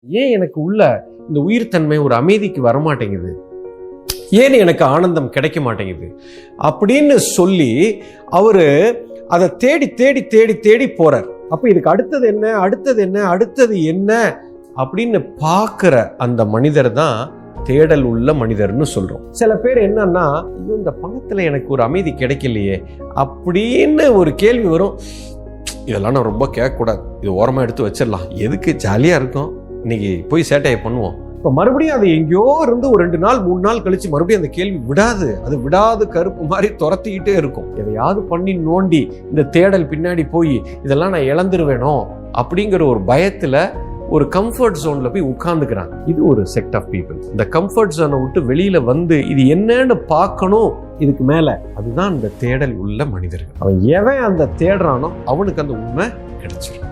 ஏன் எனக்கு உள்ள இந்த உயிர்த்தன்மை ஒரு அமைதிக்கு வரமாட்டேங்குது, ஏன் எனக்கு ஆனந்தம் கிடைக்க மாட்டேங்குது அப்படின்னு சொல்லி அவரு அதை தேடி தேடி தேடி தேடி போறார். அப்ப இதுக்கு அடுத்தது என்ன, அடுத்தது என்ன, அடுத்தது என்ன அப்படின்னு பார்க்கிற அந்த மனிதர் தான் தேடல் உள்ள மனிதர்னு சொல்றோம். சில பேர் என்னன்னா, ஐயோ இந்த பணத்துல எனக்கு ஒரு அமைதி கிடைக்கலையே அப்படின்னு ஒரு கேள்வி வரும். இதெல்லாம் நான் ரொம்ப கேட்கக்கூடாது, இது ஓரமா எடுத்து வச்சிடலாம், எதுக்கு, ஜாலியா இருக்கும், இன்னைக்கு போய் சேட்டையை பண்ணுவோம். இப்போ மறுபடியும் அது எங்கேயோ இருந்து ஒரு 2 நாள் 3 நாள் கழிச்சு மறுபடியும் அந்த கேள்வி விடாது, அது விடாது கருப்பு மாதிரி துரத்திக்கிட்டே இருக்கும். எதையாவது பண்ணி நோண்டி இந்த தேடல் பின்னாடி போய் இதெல்லாம் நான் இழந்துருவேனோ அப்படிங்கிற ஒரு பயத்துல ஒரு கம்ஃபர்ட் ஜோன்ல போய் உட்கார்ந்துக்கிறாங்க. இது ஒரு செக்ட் ஆஃப் பீப்புள். இந்த கம்ஃபர்ட் ஜோனை விட்டு வெளியில வந்து இது என்னன்னு பார்க்கணும் இதுக்கு மேல, அதுதான் இந்த தேடல் உள்ள மனிதர்கள். அவன் எவன் அந்த தேடுறானோ அவனுக்கு அந்த உண்மை கிடைச்சிடும்.